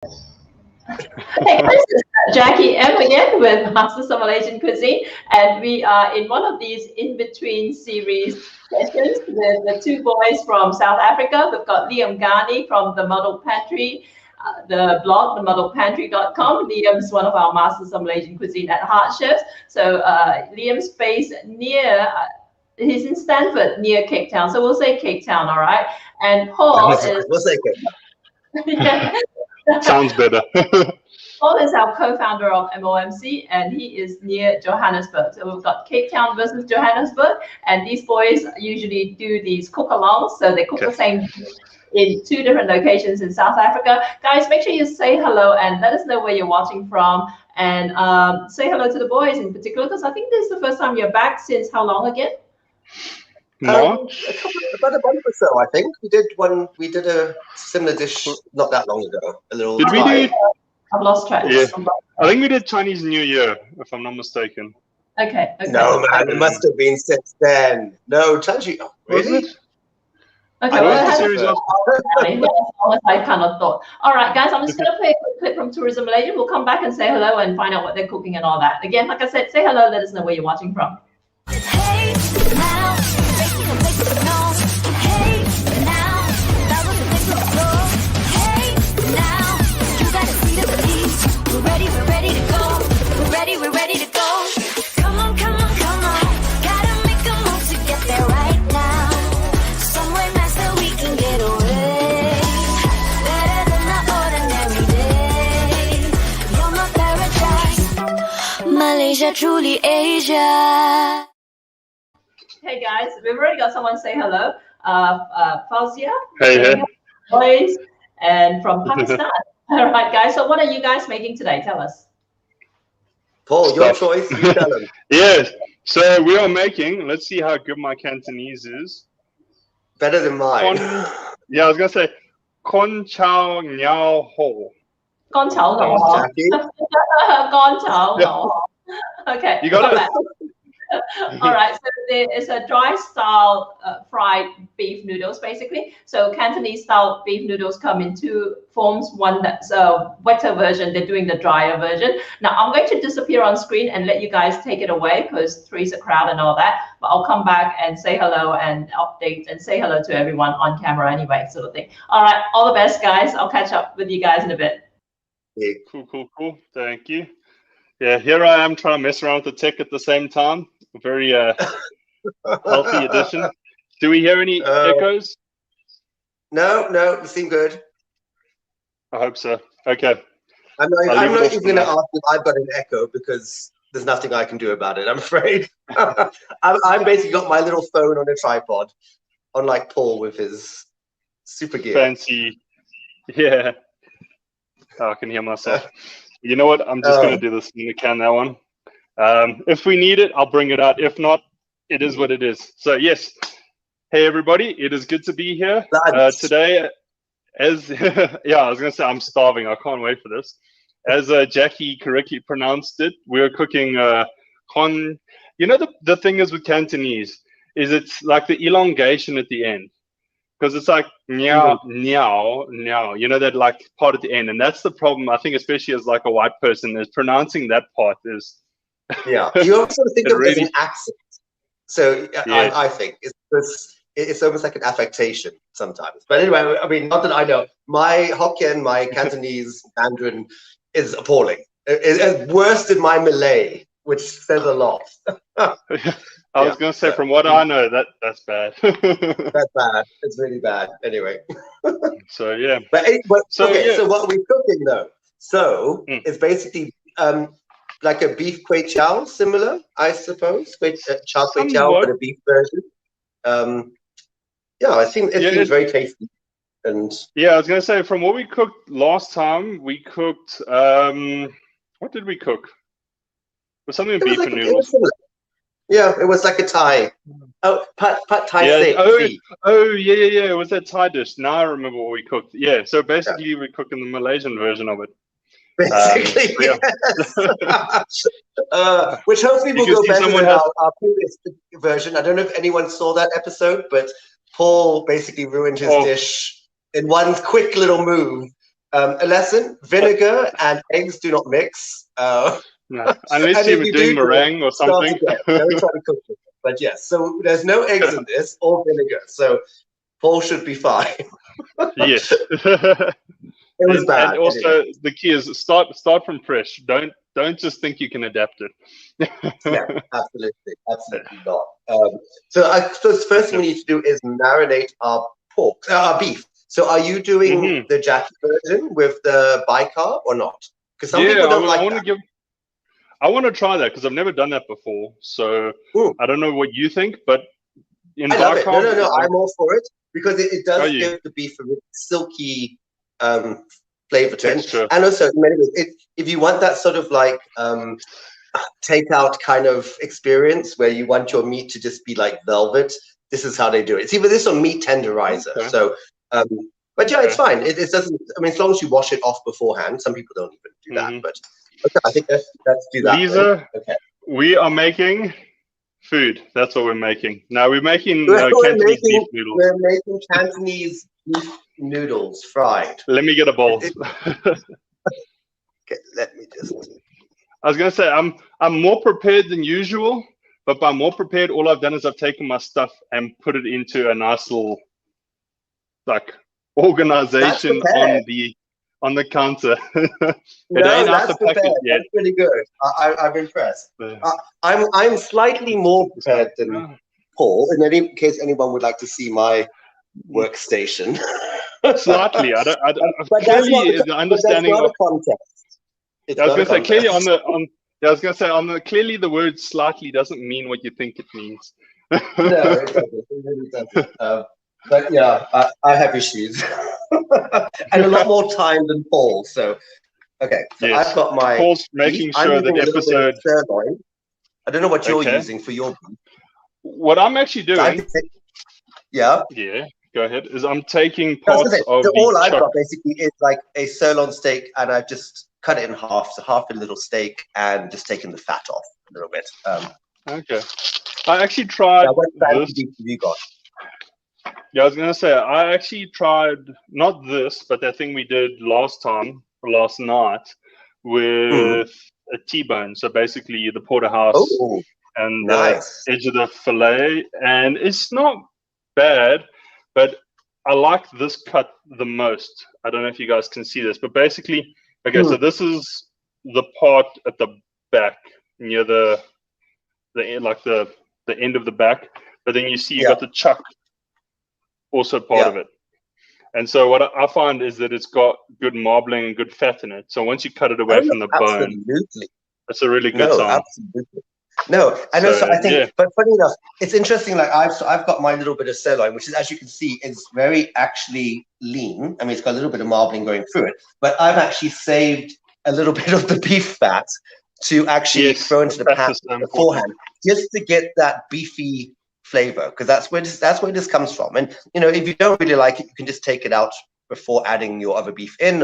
Hey, this is Jackie M again with Masters of Malaysian Cuisine, and we are in one of these in-between series sessions with the two boys from South Africa. We've got Ghani from the Model Pantry, the blog, themodelpantry.com. Liam's one of our Masters of Malaysian Cuisine at Heart Chefs. So Liam's based near, he's in Stanford, near Cape Town. So we'll say Cape Town, all right? And Paul is... We'll say Cape Town. Yeah. Sounds better. Paul is our co-founder of MOMC, and he is near Johannesburg. So we've got Cape Town versus Johannesburg, and these boys usually do these cook-alongs. So they cook the same in two different locations in South Africa. Guys, make sure you say hello and let us know where you're watching from, and say hello to the boys in particular, because I think this is the first time you're back since how long again? About a month or so, I think. We did a similar dish not that long ago. A little. Did we do? I've lost track. Yeah, I think we did Chinese New Year, if I'm not mistaken. Okay. No, man, it must have been since then. No, Chinese. Oh, really? Was it? Okay, I kind of thought. All right, guys, I'm just going to play a quick clip from Tourism Malaysia. We'll come back and say hello and find out what they're cooking and all that. Again, like I said, say hello. Let us know where you're watching from. Hey, now, making a place to know. Hey, now, that was a place to go. Hey, now, you gotta see the police. We're ready to go. We're ready to go. Come on, gotta make a move to get there right now. Somewhere nice that we can get away. Better than the ordinary day. You're my paradise. Malaysia, truly Asia. Hey guys, we've already got someone say hello. Fauzia, hey, boys, and from Pakistan. All right, guys. So, what are you guys making today? Tell us. Paul, your choice. You tell them. Yes. So we are making. Let's see how good my Cantonese is. Better than mine. Yeah, I was gonna say con chao nyao ho. Con chao ngao. Con chao ngao. Okay. You got it. All right, so it's a dry style fried beef noodles, basically. So Cantonese style beef noodles come in two forms. One that's a wetter version, they're doing the drier version. Now I'm going to disappear on screen and let you guys take it away because three's a crowd and all that. But I'll come back and say hello and update and say hello to everyone on camera anyway, sort of thing. All right, all the best, guys. I'll catch up with you guys in a bit. Yeah. Cool. Thank you. Yeah, here I am trying to mess around with the tech at the same time. Very healthy addition. Do we hear any echoes? No, you seem good. I hope so. Okay. I'm not even going to ask if I've got an echo because there's nothing I can do about it, I'm afraid. I'm basically got my little phone on a tripod, unlike Paul with his super gear. Fancy. Yeah. Oh, I can hear myself. You know what? I'm just going to do this in the can, that one. If we need it, I'll bring it out. If not, it is what it is. So yes, hey everybody, it is good to be here today. As yeah, I was gonna say I'm starving. I can't wait for this. As Jackie correctly pronounced it, we're cooking con. You know the thing is with Cantonese is it's like the elongation at the end because it's like nyao nyao nyao. You know that like part at the end, and that's the problem. I think especially as like a white person is pronouncing that part is. Yeah, you also think of it as an accent. So yes. I think it's almost like an affectation sometimes. But anyway, I mean, not that I know. My Hokkien, my Cantonese, Mandarin is appalling. It's worse than my Malay, which says a lot. I was going to say, from what I know, that's bad. That's bad. It's really bad. Anyway. So yeah. But so what are we cooking though? So it's basically like a beef kway chow, similar, I suppose. Chow kway chow, but a beef version. Yeah, I think it seems very tasty. And yeah, I was gonna say from what we cooked last time, we cooked what did we cook? It was something with beef and noodles. Yeah, it was like a Thai. Oh, pad Thai steak. Oh, yeah. It was that Thai dish. Now I remember what we cooked. Yeah, so basically we're cooking the Malaysian version of it. Basically, yes. Which hopefully will go better than our previous version. I don't know if anyone saw that episode, but Paul basically ruined his dish in one quick little move A lesson: vinegar and eggs do not mix. No, unless you're doing meringue or something. Don't try to cook it. But yes, so there's no eggs in this or vinegar. So Paul should be fine. Yes. It was bad. And also the key is start from fresh. Don't just think you can adapt it. Yeah, absolutely not. So the first thing we need to do is marinate our beef. So are you doing the Jackie version with the bicarb or not? Because some people don't like that. I want to try that because I've never done that before. So I don't know what you think, but I love it. No, I'm all for it because it does give the beef a really silky flavor to it. And also, in many ways, if you want that sort of like takeout kind of experience where you want your meat to just be like velvet, this is how they do it. It's either this or meat tenderizer. Okay. So, but yeah, it's fine. It doesn't. I mean, as long as you wash it off beforehand. Some people don't even do that, but okay, I think let's do that. Lisa, we are making food. That's what we're making. Now we're making Cantonese beef noodles. We're making Cantonese beef noodles fried. Let me get a bowl. Okay, let me just. I was gonna say I'm more prepared than usual, but by more prepared, all I've done is I've taken my stuff and put it into a nice little like organization on the counter. It ain't out the packet yet. That's pretty good. I'm impressed. I'm slightly more prepared than Paul. In any case, anyone would like to see my workstation. Slightly. I don't. Clearly, the understanding of context. I was going to say clearly clearly the word slightly doesn't mean what you think it means. No, it doesn't. It really doesn't. But yeah, I have issues and a lot more time than Paul. So, okay, so yes. I've got my. Paul's making sure the episode. Sirloin. I don't know what you're using for your beef. What I'm actually doing. Yeah. Go ahead. Is I'm taking parts of all I've got basically is like a sirloin steak, and I've just cut it in half, so half a little steak, and just taken the fat off a little bit. Okay. I actually tried. What beef have you got? Yeah, I was gonna say I actually tried not this, but that thing we did last night with a T-bone. So basically the porterhouse and the edge of the fillet, and it's not bad, but I like this cut the most. I don't know if you guys can see this, but basically, okay, so this is the part at the back near the end of the back, but then you see you got the chuck. Also part of it. And so what I find is that it's got good marbling and good fat in it. So once you cut it away from the bone, it's a really good sign. Absolutely. No, and also I think, but funny enough, it's interesting. Like I've got my little bit of sirloin, which is, as you can see, is very actually lean. I mean, it's got a little bit of marbling going through it, but I've actually saved a little bit of the beef fat to actually throw into the pan beforehand, just to get that beefy flavor, because that's where this comes from. And if you don't really like it, you can just take it out before adding your other beef in.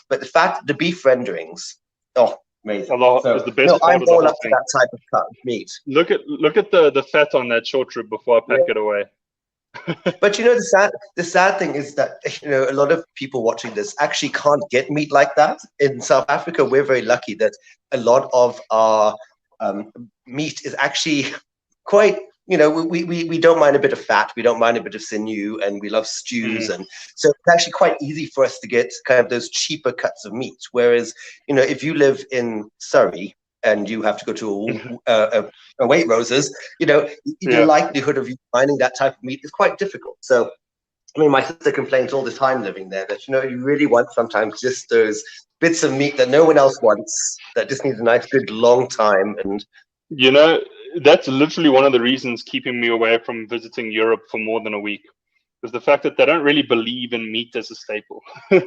But the beef renderings, amazing. Is the best part I'm all up to that type of cut of meat. Look at the fat on that short rib before I pack it away. But the sad thing is that a lot of people watching this actually can't get meat like that. In South Africa, we're very lucky that a lot of our meat is actually quite. We don't mind a bit of fat, we don't mind a bit of sinew, and we love stews, and so it's actually quite easy for us to get kind of those cheaper cuts of meat. Whereas, if you live in Surrey and you have to go to a Waitroses, the likelihood of you finding that type of meat is quite difficult. So, I mean, my sister complains all the time living there that you really want sometimes just those bits of meat that no one else wants, that just needs a nice, good, long time. And that's literally one of the reasons keeping me away from visiting Europe for more than a week, is the fact that they don't really believe in meat as a staple. Every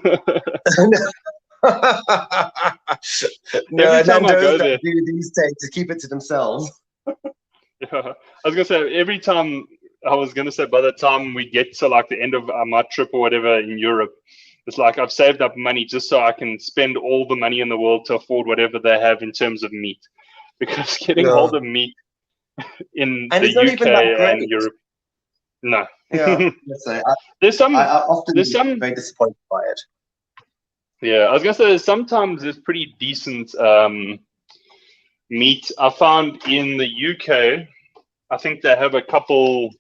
time I go there, these days to keep it to themselves. I was gonna say by the time we get to like the end of my trip or whatever in Europe, it's like I've saved up money just so I can spend all the money in the world to afford whatever they have in terms of meat, because getting hold of meat in the UK and Europe, no. Yeah, there's some very disappointed by it. Yeah, I was gonna say sometimes there's pretty decent meat. I found in the UK, I think they have a couple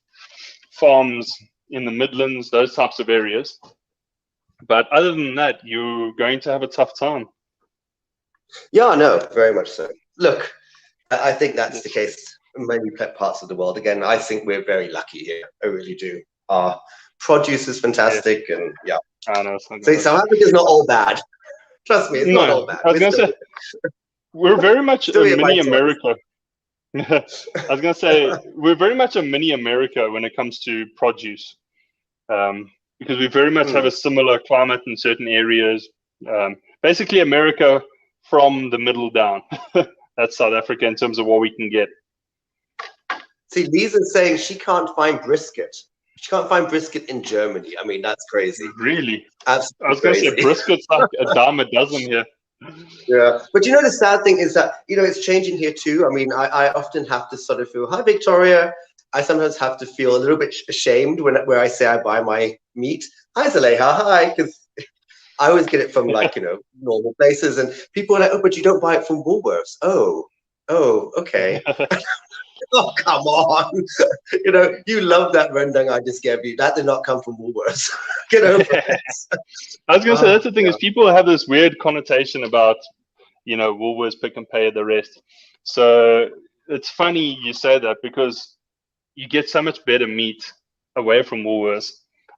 farms in the Midlands, those types of areas. But other than that, you're going to have a tough time. Yeah, no, very much so. Look, I think that's the case in many parts of the world. Again, I think we're very lucky here. I really do. Our produce is fantastic, and yeah. I know. So South Africa is not all bad. Trust me, it's not all bad. I was going to say, we're very much a mini America. I was going to say, we're very much a mini America when it comes to produce. Because we very much have a similar climate in certain areas. Basically, America from the middle down. That's South Africa in terms of what we can get. See, Lisa's saying she can't find brisket. She can't find brisket in Germany. I mean, that's crazy. Really? Absolutely. I was going to say brisket's like a dime a dozen here. Yeah, but you know, the sad thing is that, you know, it's changing here too. I mean, I often have to sort of feel, hi, Victoria. I sometimes have to feel a little bit ashamed where I say I buy my meat. Hi, Zaleha, hi, because I always get it from like, you know, normal places, and people are like, oh, but you don't buy it from Woolworths. Oh, okay. Oh, come on. You know, you love that rendang I just gave you. That did not come from Woolworths. Get over it. I was going to say, that's the thing, is people have this weird connotation about, you know, Woolworths, Pick and Pay, the rest. So it's funny you say that, because you get so much better meat away from Woolworths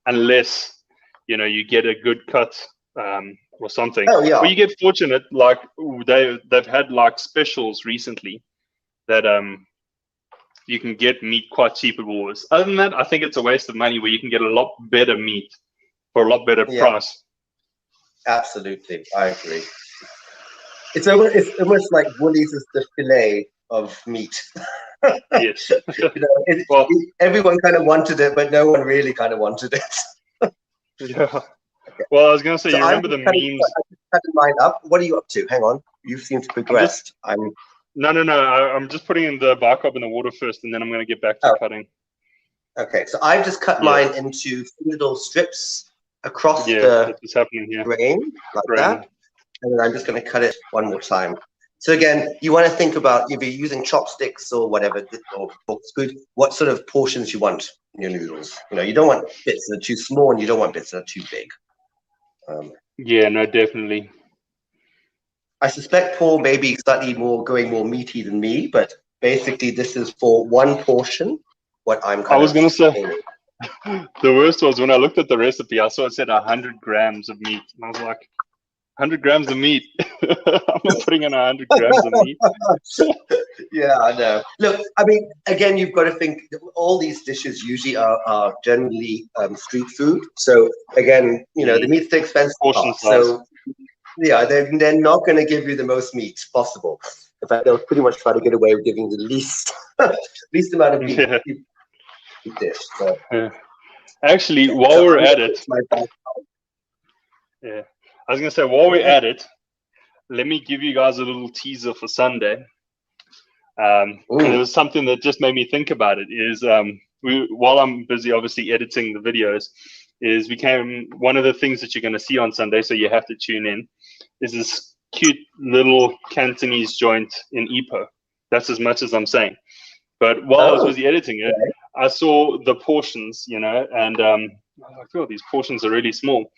unless, you know, you get a good cut or something. Oh, yeah. Or you get fortunate, like they've had like specials recently that you can get meat quite cheap at Woolworths. Other than that, I think it's a waste of money where you can get a lot better meat for a lot better price. Absolutely, I agree. It's almost like Woolies is the fillet of meat. Yes. You know, everyone kind of wanted it, but no one really kind of wanted it. Yeah. Okay. Well, I was going to say, so you remember the memes? I just cut mine up. What are you up to? Hang on. You seem to progress. No. I'm just putting in the bicarb in the water first, and then I'm going to get back to cutting. Okay, so I've just cut mine into little strips across the grain, like that. And then I'm just going to cut it one more time. So again, you want to think about, if you're using chopsticks or whatever, or fork spoon, what sort of portions you want in your noodles. You know, you don't want bits that are too small, and you don't want bits that are too big. Yeah, no, definitely. I suspect Paul may be slightly going more meaty than me, but basically this is for one portion. What I was going to say, the worst was when I looked at the recipe, I saw it said 100 grams of meat, and I was like, 100 grams of meat. I'm not putting in 100 grams of meat. Yeah, I know. Look, I mean, again, you've got to think all these dishes usually are generally street food. So again, you know, the meat's the expensive part. So yeah, they're not going to give you the most meat possible. In fact, they'll pretty much try to get away with giving the least amount of meat dish. So. Yeah. Actually, while we're at it, I was going to say, while we're at it, let me give you guys a little teaser for Sunday. It was something that just made me think about it. Is while I'm busy, obviously editing the videos, one of the things that you're going to see on Sunday, so you have to tune in, is this cute little Cantonese joint in Ipoh. That's as much as I'm saying. But while I was busy editing it, I saw the portions, you know, and I feel these portions are really small.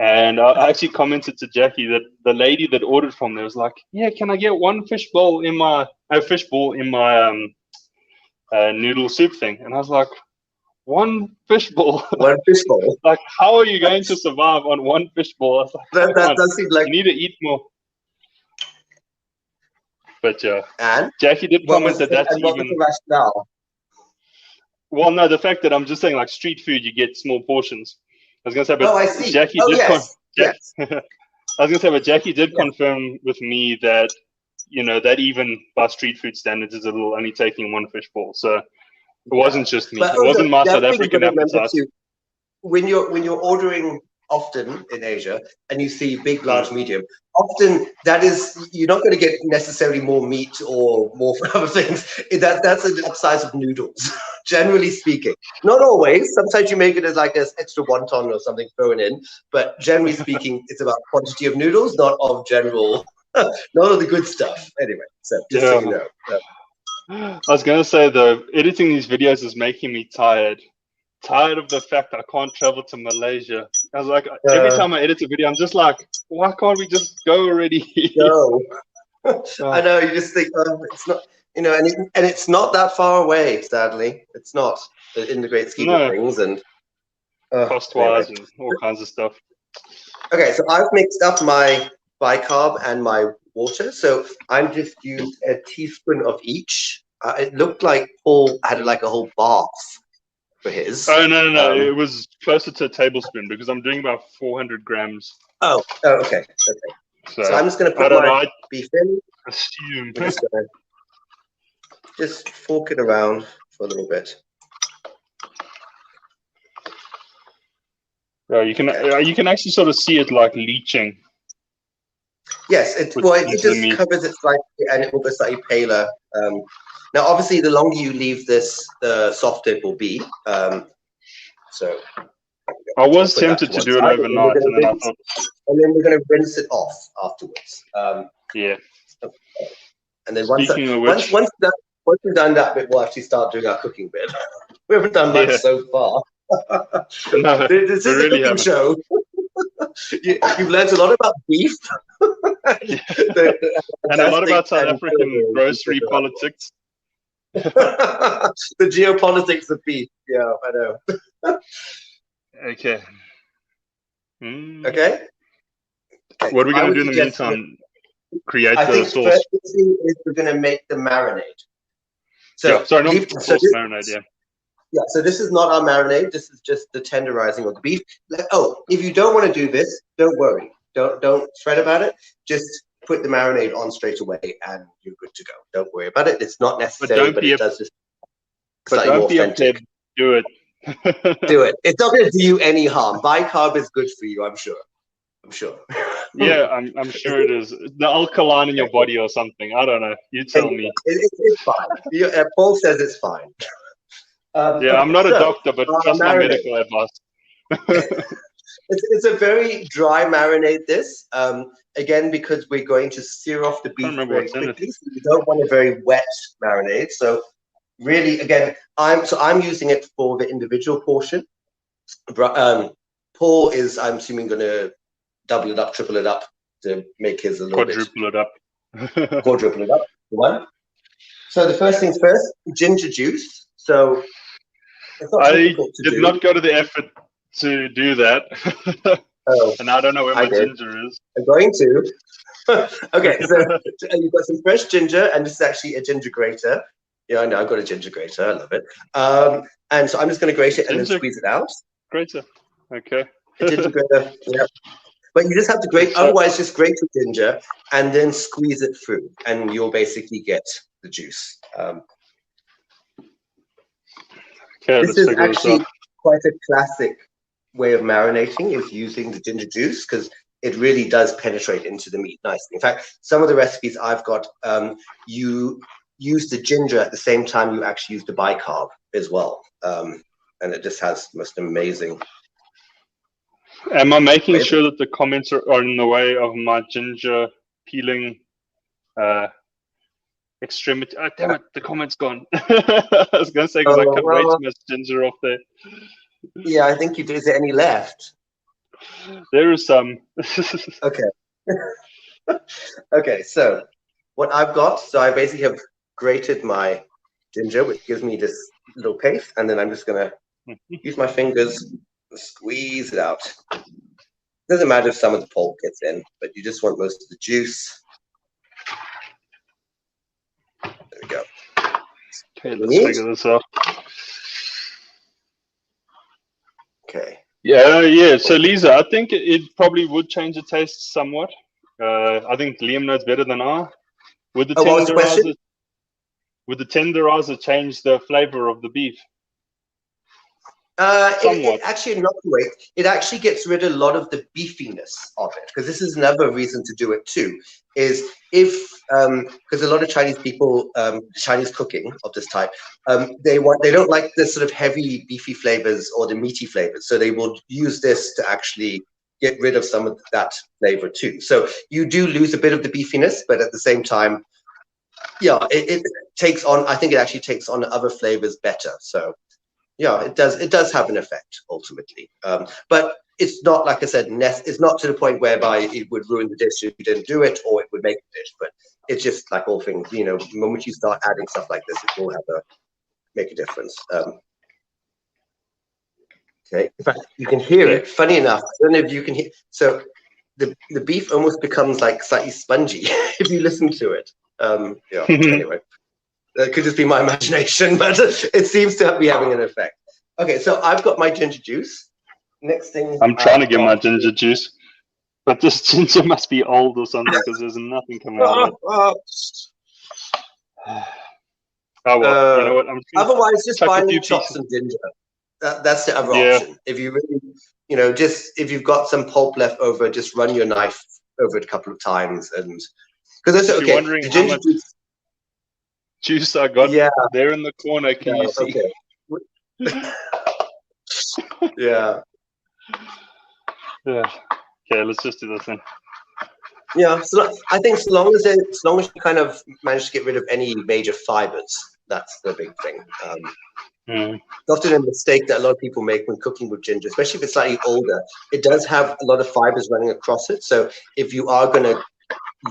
And I actually commented to Jackie that the lady that ordered from there was like, "Yeah, can I get one fishbowl in my noodle soup thing?" And I was like, "One fishbowl? One fishbowl? Like, how are you going to survive on one fishbowl?" I was like, that does seem like you need to eat more. But and Jackie did comment that that's what was the rationale? Well, no, the fact that I'm just saying, like, street food, you get small portions. I was going to say, but I see. Jackie did I was going to say, but Jackie did confirm with me that, you know, that even by street food standards is only taking one fishbowl. So it wasn't just me. It wasn't my South African appetite. When you're ordering often in Asia, and you see big, large, medium. Often that is, you're not going to get necessarily more meat or more other things. That's the size of noodles, generally speaking. Not always. Sometimes you make it as like an extra wonton or something thrown in, but generally speaking, it's about quantity of noodles, not of general, not of the good stuff. Anyway, so just so you know. I was going to say, though, editing these videos is making me tired. Tired of the fact I can't travel to Malaysia. I was like, every time I edit a video, I'm just like, why can't we just go already? No. I know, you just think, it's not, you know, and it's not that far away, sadly. It's not in the great scheme of things. And cost-wise and all kinds of stuff. Okay, so I've mixed up my bicarb and my water. So I'm just used a teaspoon of each. It looked like Paul had like a whole bath for his. Oh, no. It was closer to a tablespoon because I'm doing about 400 grams. Oh, okay. So I'm just going to put my beef in. Assume. I'm just going to just fork it around for a little bit. Yeah, you can actually sort of see it like leaching. Yes, it just covers it slightly and it will go slightly paler. Now, obviously, the longer you leave this, the softer it will be. So I was tempted to do it overnight, and then I thought, and then we're going to rinse it off afterwards. Yeah. And then once we've done that bit, we'll actually start doing our cooking bit. We haven't done much so far. No, this is really a cooking show. You've learned a lot about beef. And a lot about South African grocery politics. The geopolitics of beef. Yeah, I know. Okay. Okay. What are we going to do in the meantime? Create the sauce. First thing is we're going to make the marinade. So, Marinade, yeah. Yeah, so this is not our marinade. This is just the tenderizing of the beef. Oh, if you don't want to do this, don't worry. Don't fret about it. Just put the marinade on straight away, and you're good to go. Don't worry about it. It's not necessary, but it does just slightly more authentic. Do it. Do it. It's not going to do you any harm. Bicarb is good for you, I'm sure. Yeah, I'm sure it is. The alkaline in your body or something. I don't know. You tell me. It's fine. Paul says it's fine. Yeah, I'm not a doctor, but trust my medical advice. It's a very dry marinade, this. Again, because we're going to sear off the beef very quickly, so you don't want a very wet marinade. So really, again, I'm using it for the individual portion. Paul is, I'm assuming, going to double it up, triple it up to make his a little quadruple it up. Quadruple it up. One. So the first things first, ginger juice. So I did not go to the effort to do that. And I don't know where my ginger is. I'm going to. Okay, so you've got some fresh ginger, and this is actually a ginger grater. Yeah, I know, I've got a ginger grater. I love it. And so I'm just going to grate it and then squeeze it out. Grater. Okay. A ginger grater, yeah. But you just have to grate, otherwise just grate the ginger and then squeeze it through, and you'll basically get the juice. This is actually quite a classic way of marinating, is using the ginger juice, because it really does penetrate into the meat nicely. In fact, some of the recipes I've got, you use the ginger at the same time you actually use the bicarb as well. And it just has the most amazing. Am I making sure that the comments are in the way of my ginger peeling extremity? Oh, damn it, the comment's gone. I was going to say, because I cut way too much ginger off there. Yeah, I think you do. Is there any left? There is some. Okay. Okay, so what I've got, so I basically have grated my ginger, which gives me this little paste, and then I'm just going to use my fingers, squeeze it out. Doesn't matter if some of the pulp gets in, but you just want most of the juice. There we go. Okay, let's figure this out. Okay. Yeah. So Lisa, I think it probably would change the taste somewhat. I think Liam knows better than I. Would the tenderizer change the flavor of the beef? It actually inoculates. It actually gets rid of a lot of the beefiness of it, because this is another reason to do it too. Is if because a lot of Chinese people, Chinese cooking of this type, they don't like the sort of heavy beefy flavors or the meaty flavors, so they will use this to actually get rid of some of that flavor too. So you do lose a bit of the beefiness, but at the same time, yeah, it takes on. I think it actually takes on other flavors better. So. Yeah, it does have an effect ultimately, but it's not, like I said, it's not to the point whereby it would ruin the dish if you didn't do it, or it would make the dish. But it's just like all things, you know, the moment you start adding stuff like this, it will make a difference. Okay, in fact, you can hear it. Funny enough, I don't know if you can hear. So the beef almost becomes like slightly spongy if you listen to it. Yeah. Anyway. That could just be my imagination, but it seems to be having an effect. Okay, so I've got my ginger juice. Next thing, I'm trying to get my ginger juice, but this ginger must be old or something because there's nothing coming out of it. Oh well, you know what? Otherwise, just buy and chop some ginger. That's the other option. If you really, you know, just if you've got some pulp left over, just run your knife over it a couple of times, and because that's okay. The ginger juice I got there in the corner. Can you see? Okay. Yeah. Okay, let's just do this then. Yeah, so I think as long as you kind of manage to get rid of any major fibers, that's the big thing. It's often a mistake that a lot of people make when cooking with ginger, especially if it's slightly older. It does have a lot of fibers running across it. So if you are going to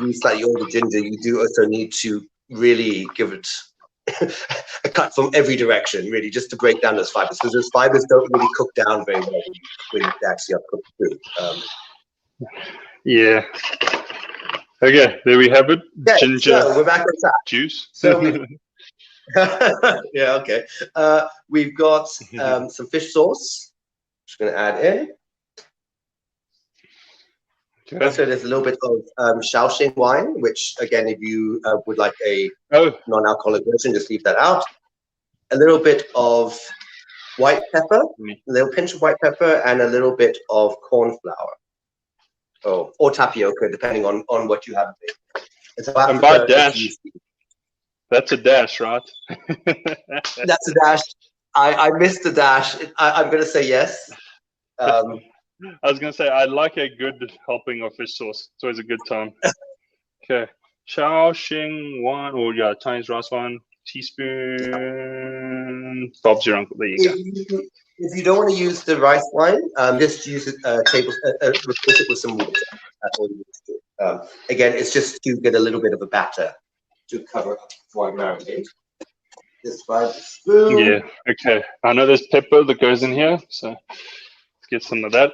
use slightly older ginger, you do also need to really give it a cut from every direction, really, just to break down those fibers, because those fibers don't really cook down very well when you actually are cooked food. Yeah. Okay, there we have it. Okay, ginger. So we're back on track. Juice. So yeah, okay. We've got some fish sauce. Just going to add in. Okay. Also, there's a little bit of Shaoxing wine, which, again, if you would like a non-alcoholic version, just leave that out. A little bit of white pepper, a little pinch of white pepper, and a little bit of corn flour. Or tapioca, depending on what you have. And by dash, that's a dash, right? That's a dash. I missed the dash. I'm going to say yes. I was going to say, I like a good helping of fish sauce. It's always a good time. Okay. Shaoxing wine, or Chinese rice wine, teaspoon. Bob's your uncle. There you go. If you don't want to use the rice wine, just use it, replace it with some water. That's all you need to do. Again, it's just to get a little bit of a batter to cover up before I marinate. Just by the spoon. Yeah, okay. I know there's pepper that goes in here, so let's get some of that.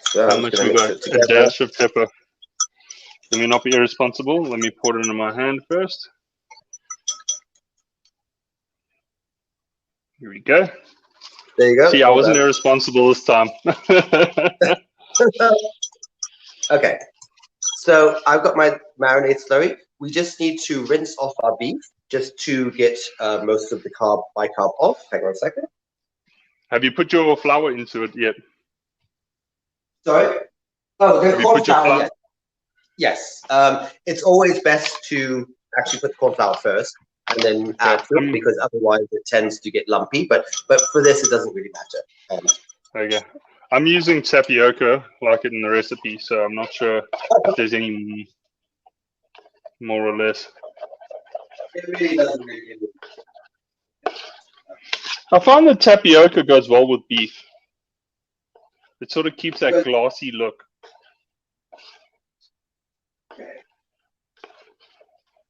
So how much we got? A dash of pepper. Let me not be irresponsible. Let me pour it into my hand first. Here we go. There you go. See, I wasn't irresponsible this time. Okay. So I've got my marinade slurry. We just need to rinse off our beef just to get most of the bicarb off. Hang on a second. Have you put your flour into it yet? Sorry? Oh, the corn flour, yes. It's always best to actually put the corn flour first and then add to it, because otherwise it tends to get lumpy. But for this, it doesn't really matter. Okay. I'm using tapioca like it in the recipe, so I'm not sure if there's any more or less. It really doesn't really. I find that tapioca goes well with beef. It sort of keeps that glossy look.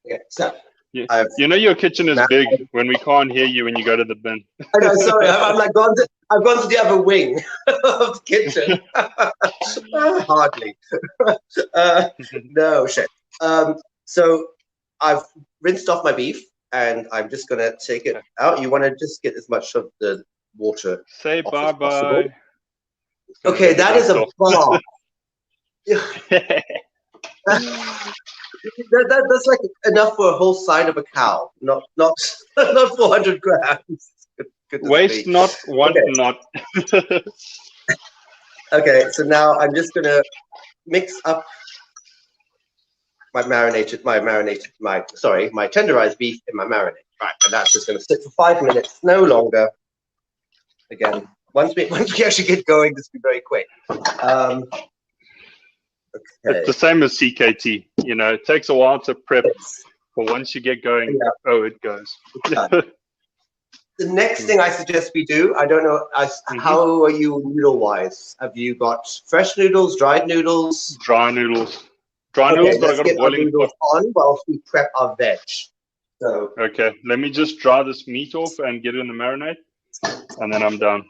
Okay, so you know your kitchen is big when we can't hear you when you go to the bin. I know, sorry, I've gone to the other wing of the kitchen. Hardly. No shit. So I've rinsed off my beef, and I'm just gonna take it out. You want to just get as much of the water. Say bye bye. Okay, that is a bar. That's like enough for a whole side of a cow, not 400 grams. Goodness Waste me. not, want Okay. not. Okay, so now I'm just gonna mix up my tenderized beef in my marinade. Right, and that's just gonna sit for 5 minutes, no longer. Again, once we actually get going, this will be very quick. Okay. It's the same as CKT. You know, it takes a while to prep, but once you get going, it goes. The next thing I suggest we do, I don't know, how are you noodle-wise? Have you got fresh noodles, dried noodles? Dry noodles. Dry noodles, but I got a boiling pot on whilst we prep our veg. So okay, let me just dry this meat off and get it in the marinade, and then I'm done.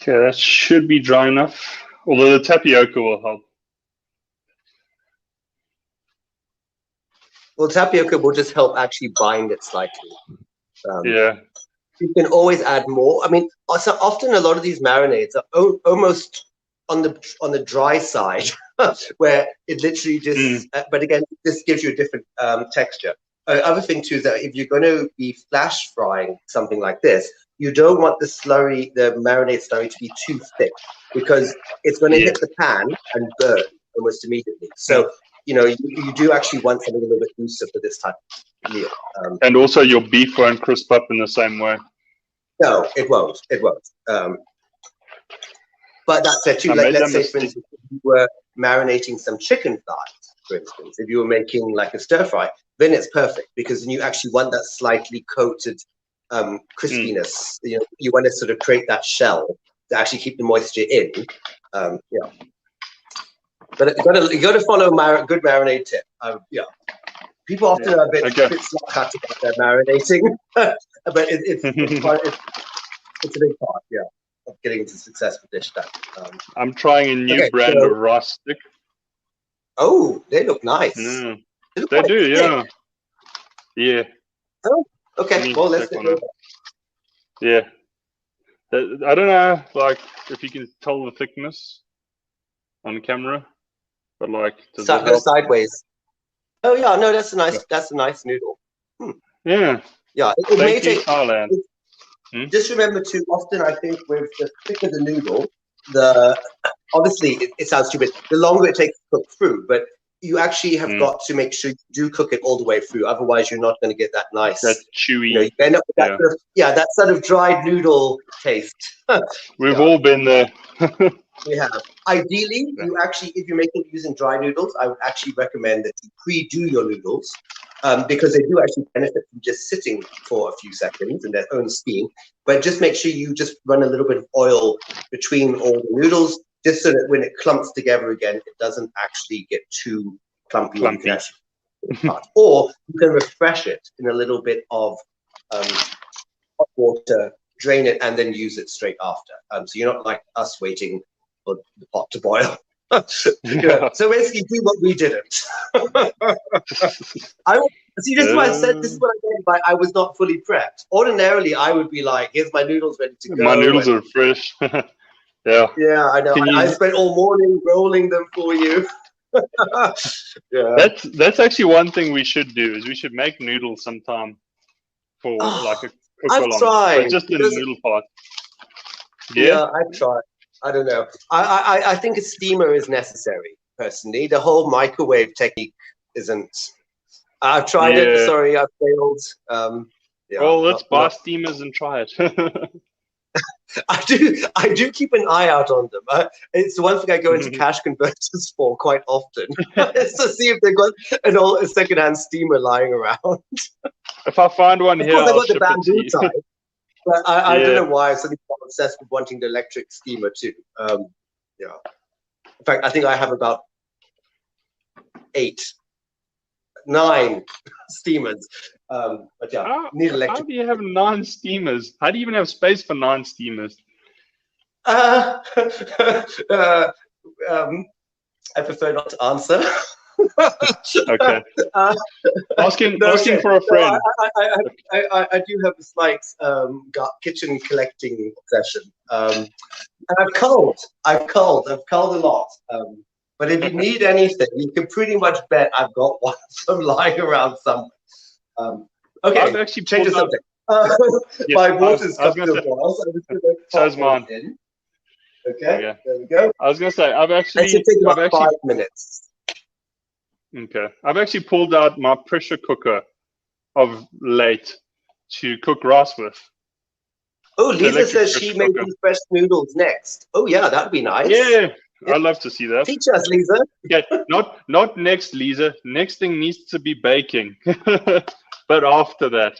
Okay, that should be dry enough. Although the tapioca will help. Well, tapioca will just help actually bind it slightly. Yeah. You can always add more. I mean, also often a lot of these marinades are almost on the dry side, where it literally just. But again, this gives you a different texture. Other thing too is that if you're going to be flash frying something like this, you don't want the marinade slurry to be too thick, because it's going to hit the pan and burn almost immediately. So you know, you do actually want something a little bit looser for this type of meal. And also your beef won't crisp up in the same way. No, it won't. It won't. But that said, too, let's say, for instance, if you were marinating some chicken thighs, for instance, if you were making like a stir fry, then it's perfect, because then you actually want that slightly coated crispiness. You know, you want to sort of create that shell to actually keep the moisture in. Yeah. But you got to follow good marinade tip. Yeah. People often are a bit cut about their marinating, but it's a big part, of getting into successful dish done. I'm trying a new brand of rice stick. Oh, they look nice. They do, yeah. Yeah. Oh, okay. Well, let's do it. Yeah. I don't know, like, if you can tell the thickness on camera, but like, does that help? Sideways. Oh yeah, no, that's a nice noodle. Yeah. Yeah, it may take. Thailand. Just remember too, often I think with the thicker the noodle, obviously it sounds stupid, the longer it takes to cook through, but you actually have got to make sure you do cook it all the way through. Otherwise, you're not going to get that nice, that chewy. You know, you end up with that that sort of dried noodle taste. We've all been there. We have. Ideally, you actually, if you're using dry noodles, I would actually recommend that you pre-do your noodles, because they do actually benefit from just sitting for a few seconds in their own steam. But just make sure you just run a little bit of oil between all the noodles, just so that when it clumps together again, it doesn't actually get too clumpy. Or you can refresh it in a little bit of hot water, drain it, and then use it straight after. So you're not like us waiting for the pot to boil. So basically, do what we didn't. See, this is what I said. This is what I meant by I was not fully prepped. Ordinarily, I would be like, "Here's my noodles ready to go." My noodles are fresh. Yeah. Yeah, I know. I spent all morning rolling them for you. Yeah. That's actually one thing we should do. Is we should make noodles sometime for like a cook I've along, tried, but just in the noodle pot. Yeah, I've tried. I don't know. I think a steamer is necessary, personally. The whole microwave technique isn't. I've tried it. Sorry, I failed. Well, let's buy steamers and try it. I do keep an eye out on them. It's the one thing I go into cash converters for quite often. It's to see if they've got a secondhand steamer lying around. If I find one here, I'll got the ship it to you. type. But I don't know why I'm suddenly obsessed with wanting the electric steamer too. Yeah. In fact, I think I have about 8, 9 steamers. But yeah, need electric. How do you have 9 steamers? How do you even have space for 9 steamers? I prefer not to answer. Okay. Asking for a friend. I do have a slight kitchen collecting obsession. And I've culled a lot. But if you need anything, you can pretty much bet I've got one some lying around somewhere. Okay, I've actually change the pulled subject. Yes, My water's I was come gonna to a say, boil, so I'm just going to so's pop mine. those in. Okay, Yeah. there we go. I was gonna say I've That should actually take about 5 minutes. okay. I've actually pulled out my pressure cooker of late to cook rice with. Oh, The Lisa electric says she pressure made cooker. these fresh noodles next. Oh yeah, that'd be nice. Yeah, I'd love to see that. Teach us, Lisa. Yeah, not next, Lisa. Next thing needs to be baking, but after that.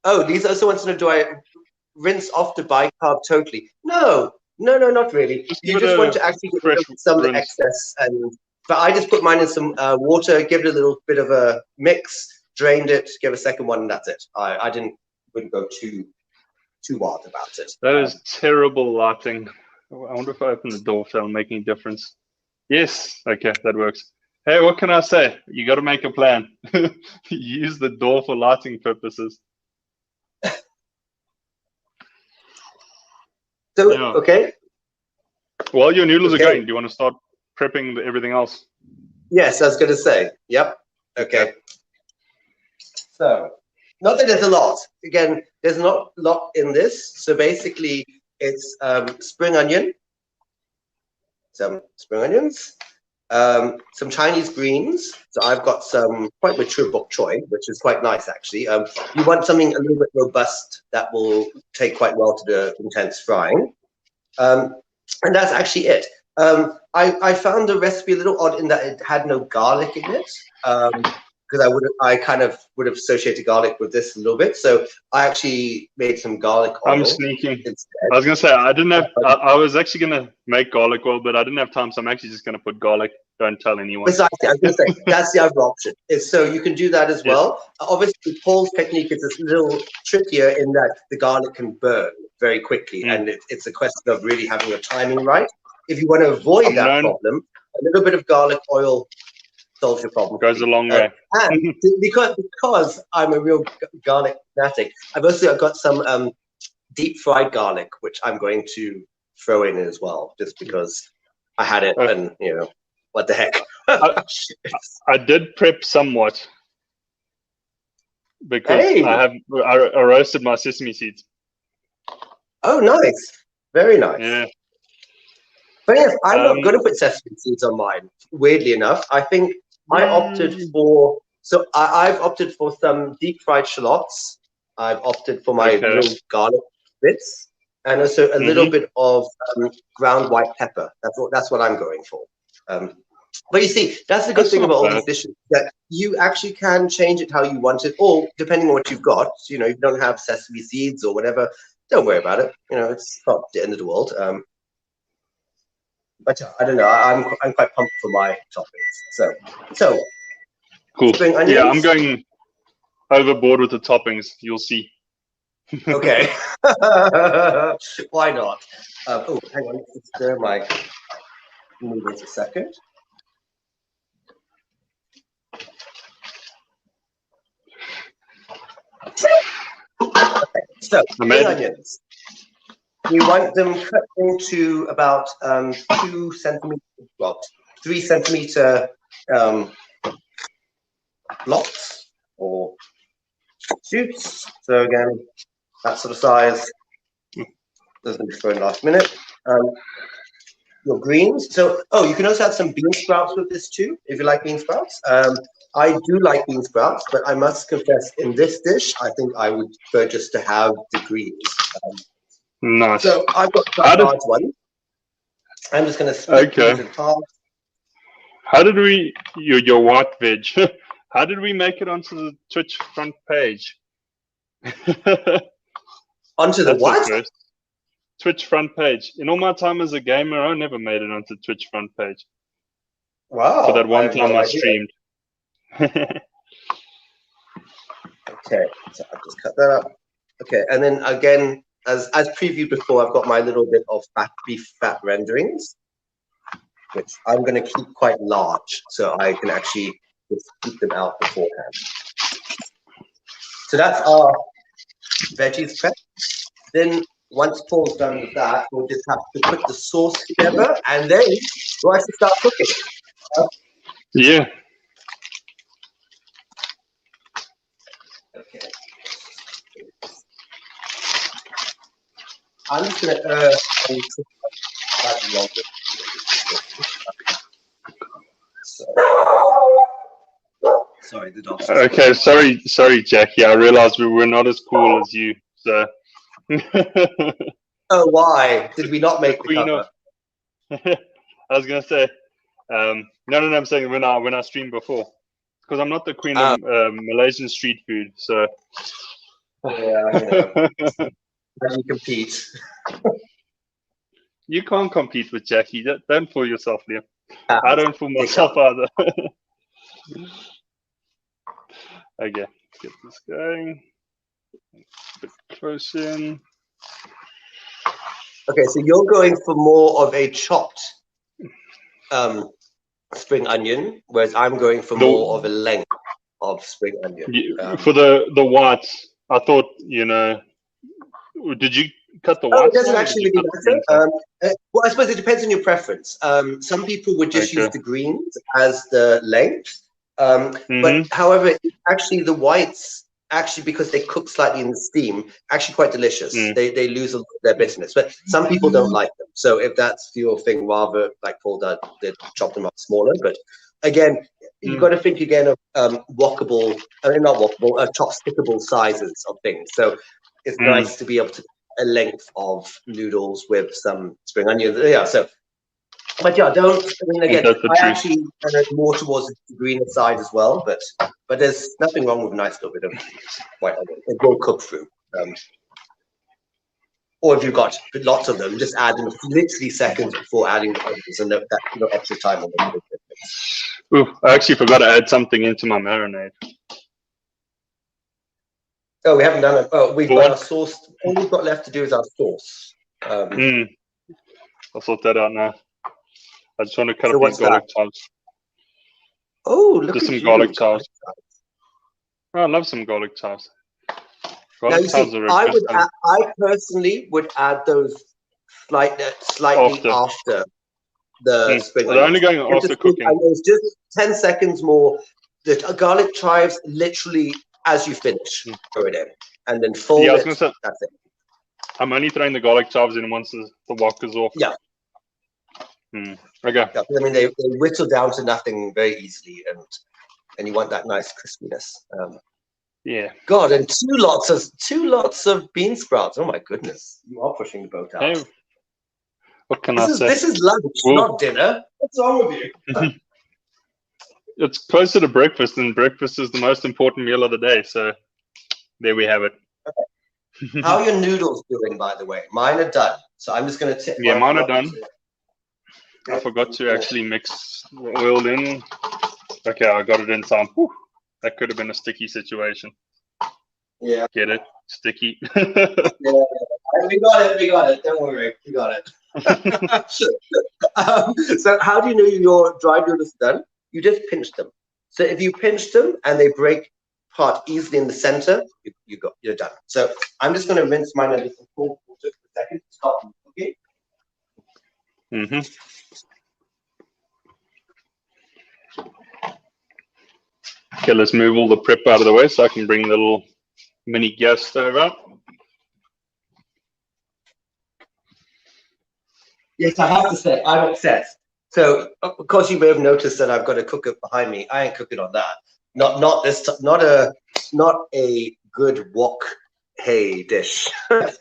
Oh, Lisa also wants to know, do I rinse off the bicarb totally? No, not really. Just You give it just a want to actually get rid of fresh some of the rinse. excess. But I just put mine in some water, give it a little bit of a mix, drained it, give a second one, and that's it. I wouldn't go too wild about it. That is terrible lighting. I wonder if I open the door if that'll make any difference. Yes, okay, that works. Hey, what can I say? You got to make a plan. Use the door for lighting purposes. So, Yeah. okay. While your noodles are Okay. going, do you want to start prepping everything else? Yes, I was going to say. Yep. Okay. So, not that there's a lot. Again, there's not a lot in this. So basically, it's spring onion, some spring onions, some Chinese greens. So I've got some quite mature bok choy, which is quite nice actually. You want something a little bit robust that will take quite well to the intense frying. And that's actually it. I found the recipe a little odd in that it had no garlic in it. Because I kind of would have associated garlic with this a little bit. So I actually made some garlic oil. I'm sneaking. Instead. I was gonna say I didn't have. I was actually gonna make garlic oil, but I didn't have time, so I'm actually just gonna put garlic. Don't tell anyone. Precisely, I was going to say that's the other option. So you can do that as well. Obviously, Paul's technique is a little trickier in that the garlic can burn very quickly, and it's a question of really having your timing right. If you want to avoid that problem, a little bit of garlic oil solves your problem. Goes a long way. And because I'm a real garlic fanatic, I've also got some deep fried garlic, which I'm going to throw in as well, just because I had it, and you know, what the heck. I did prep somewhat because Hey. I roasted my sesame seeds. Oh, nice, very nice. Yeah. But yes, I'm not going to put sesame seeds on mine. Weirdly enough, I think I opted for. So I've opted for some deep fried shallots. I've opted for my little garlic bits, and also a little bit of ground white pepper. That's what I'm going for. But you see, that's the good thing about all these dishes, that you actually can change it how you want it, or depending on what you've got. You know, if you don't have sesame seeds or whatever, don't worry about it. You know, it's not the end of the world. But I don't know. I'm quite pumped for my toppings. So cool. Spring onions. Yeah, I'm going overboard with the toppings. You'll see. Okay. Why not? Oh, hang on. Let's stir my noodles a second. Okay. So spring onions. You want them cut into about 2 centimeters, well, 3 centimeter blocks or shoots. So again, that sort of size. Doesn't for last minute. Your greens. So, you can also have some bean sprouts with this too, if you like bean sprouts. I do like bean sprouts, but I must confess, in this dish, I think I would prefer just to have the greens. Nice. So I've got quite large one. I'm just going to split these in half. How did we, your white veg, how did we make it onto the Twitch front page? Onto the what? Twitch front page. In all my time as a gamer, I never made it onto Twitch front page. Wow. For that one time I streamed. Okay, so I'll just cut that up. Okay, and then again, as previewed before, I've got my little bit of beef fat renderings, which I'm going to keep quite large, so I can actually just keep them out beforehand. So that's our veggies prep. Then once Paul's done with that, we'll just have to put the sauce together, and then we'll actually start cooking. Yeah. Okay. I'm just going to slightly longer. So. Sorry, the dog's Okay, sorry, Jackie. I realized we were not as cool as you. So. Oh, why did we not make the cover? I was gonna say, no. I'm saying when I streamed before, because I'm not the queen of Malaysian street food. So. Yeah. How do you compete? You can't compete with Jackie. Don't fool yourself, Liam. I don't fool myself either. Okay, let's get this going. A bit close in. Okay, so you're going for more of a chopped spring onion, whereas I'm going for more of a length of spring onion. For the whites, I thought, did you cut the whites? It doesn't actually really matter. Well, I suppose it depends on your preference. Some people would just use the greens as the length. But however, actually the whites, because they cook slightly in the steam, actually quite delicious. They lose a lot of their bitterness, but some people don't like them. So if that's your thing, rather like Paul did chop them up smaller. But again, you've got to think again of walkable, not walkable, chopstickable sizes of things. So it's nice to be able to a length of noodles with some spring onions. Yeah, so. But yeah, I actually more towards the greener side as well, but there's nothing wrong with a nice little bit of white onion. It will cook through. Or if you've got lots of them, just add them literally seconds before adding the onions, and that's no extra time on them. Ooh, I actually forgot to add something into my marinade. Oh, we haven't done it. Oh, we've got our sauce. All we've got left to do is our sauce. I'll sort that out now. I just want to cut up these garlic chives. Oh, look just at some garlic chives. Oh, I love some garlic chives. Garlic chives are I personally would add those slightly after the spring onions. They're only going after cooking. It's just 10 seconds more. The garlic chives, literally as you finish, throw it in, and then fold it. That's it. I'm only throwing the garlic chives in once the wok is off. Yeah. Okay. Yeah, I mean, they whittle down to nothing very easily, and you want that nice crispiness. Yeah. God, and two lots of bean sprouts. Oh my goodness, you are pushing the boat out. Hey, what can I say? This is lunch, not dinner. What's wrong with you? It's closer to breakfast, and breakfast is the most important meal of the day. So there we have it. Okay. How are your noodles doing, by the way? Mine are done. So I'm just going to tip. Yeah, mine are done. I forgot to actually mix the oil in. Okay, I got it in time. Whew, that could have been a sticky situation. Yeah. Get it? Sticky. Yeah. We got it. Don't worry. We got it. So how do you know your dried noodles are done? You just pinch them. So if you pinch them and they break apart easily in the center, you're done. So I'm just going to rinse mine a little cold water for a second to stop them cooking. Okay, let's move all the prep out of the way so I can bring the little mini gas stove out. Yes, I have to say, I'm obsessed. So, of course, you may have noticed that I've got a cooker behind me. I ain't cooking on that. Not a good wok hay dish.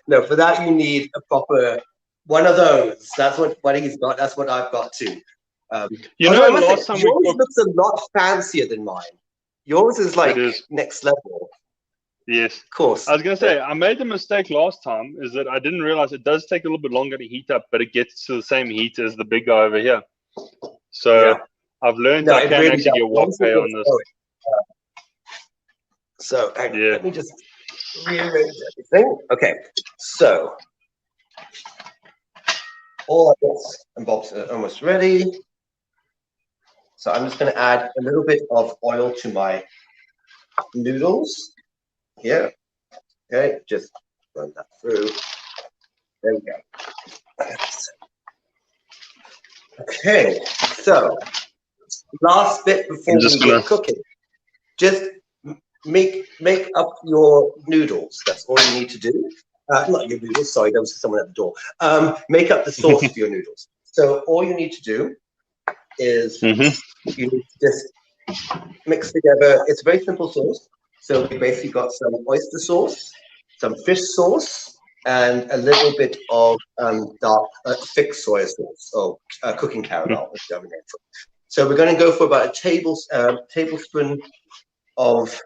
No, for that you need a proper one of those. That's what he's got. That's what I've got too. Last time yours looks a lot fancier than mine. Yours is like next level. Yes. Of course. I was going to say, I made the mistake last time, is that I didn't realize it does take a little bit longer to heat up, but it gets to the same heat as the big guy over here. So I've learned I can actually get wok hay on this. So let me just rearrange everything. Okay. So all our bits and bobs are almost ready. So I'm just going to add a little bit of oil to my noodles here. Okay, just run that through. There we go. Okay, so last bit before we get cooking, just make up your noodles. That's all you need to do. Not your noodles, sorry, there was someone at the door. Make up the sauce for your noodles. So all you need to do is you need to just mix together. It's a very simple sauce. So we basically got some oyster sauce, some fish sauce, and a little bit of dark thick soy sauce, or cooking caramel, if you have a name for it. So we're going to go for about a tablespoon of.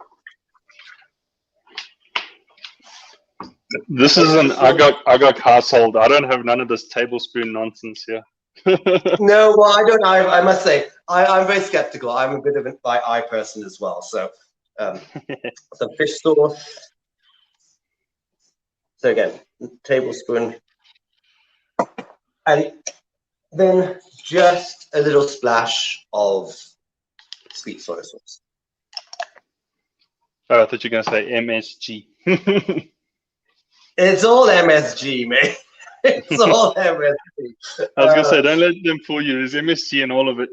This is an agak household. I don't have none of this tablespoon nonsense here. No, well, I don't. I must say, I'm very skeptical. I'm a bit of an eye person as well. So some fish sauce. So again, tablespoon, and then just a little splash of sweet soy sauce. Oh, I thought you were going to say MSG. It's all MSG, mate. It's all MSG. I was going to say, don't let them fool you. There's MSG in all of it.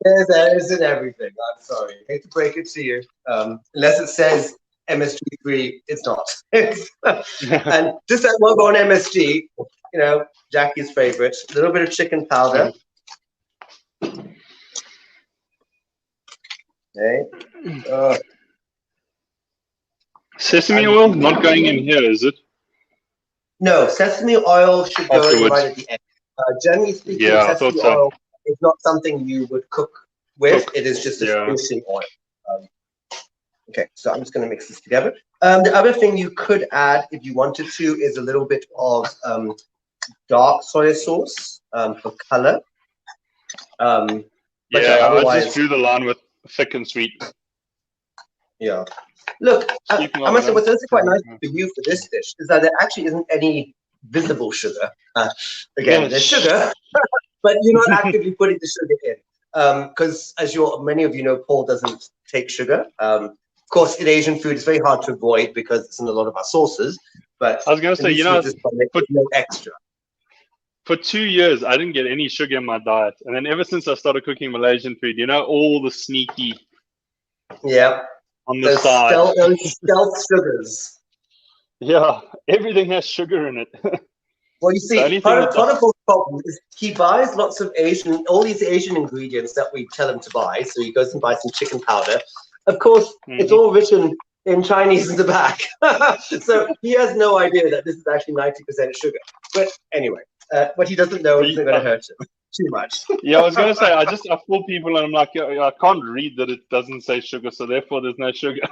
There's in everything. I'm sorry. I hate to break it to you. Unless it says MSG-free, it's not. And just that one on MSG, you know, Jackie's favorite, a little bit of chicken powder. Okay. Sesame oil not going in here, is it? No, sesame oil should go in right at the end. Generally speaking, sesame oil is not something you would cook with. It is just a finishing oil. Okay, so I'm just going to mix this together. The other thing you could add, if you wanted to, is a little bit of dark soy sauce for color. I just drew the line with thick and sweet. Yeah. Look, I must say, what's also quite nice for you for this dish is that there actually isn't any visible sugar. Again, there's sugar, but you're not actively putting the sugar in. Because as many of you know, Paul doesn't take sugar. Of course, in Asian food, it's very hard to avoid because it's in a lot of our sauces. But I was going to say, you know, no extra. For 2 years, I didn't get any sugar in my diet. And then ever since I started cooking Malaysian food, you know, all the sneaky... Yeah. On the side. Those stealth sugars. Yeah, everything has sugar in it. Well, you see, part of Paul's problem is he buys lots of all these Asian ingredients that we tell him to buy. So he goes and buys some chicken powder. Of course, it's all written in Chinese in the back. So he has no idea that this is actually 90% sugar. But anyway, what he doesn't know isn't going to hurt him too much. Yeah, I was going to say, I fool people and I'm like, I can't read that it doesn't say sugar, so therefore there's no sugar.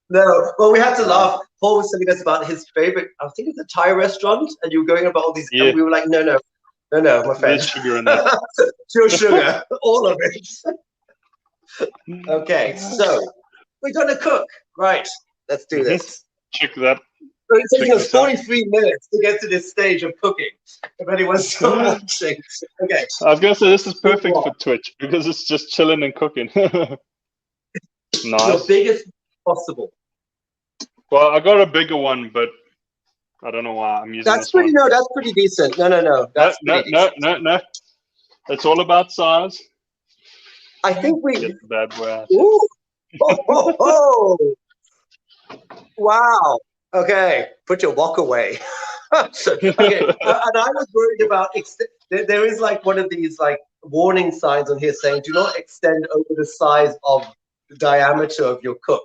No, well, we had to laugh. Paul was telling us about his favorite, I think it's a Thai restaurant, and you were going about all these, and we were like, no, my friend. There's sugar in that. Pure sugar, all of it. Okay, so we're going to cook. Right, let's do this. Check that. So it's taking us 43 minutes to get to this stage of cooking, if anyone's still watching. Okay. I was going to say, this is perfect for Twitch, because it's just chilling and cooking. Nice. Your biggest possible. Well, I got a bigger one, but I don't know why I'm using this one. No, that's pretty decent. No. No. It's all about size. I think we... Get the bad word. Oh. Wow. Okay, put your wok away. Okay, and I was worried about, there is like one of these like warning signs on here saying, do not extend over the size of the diameter of your cook.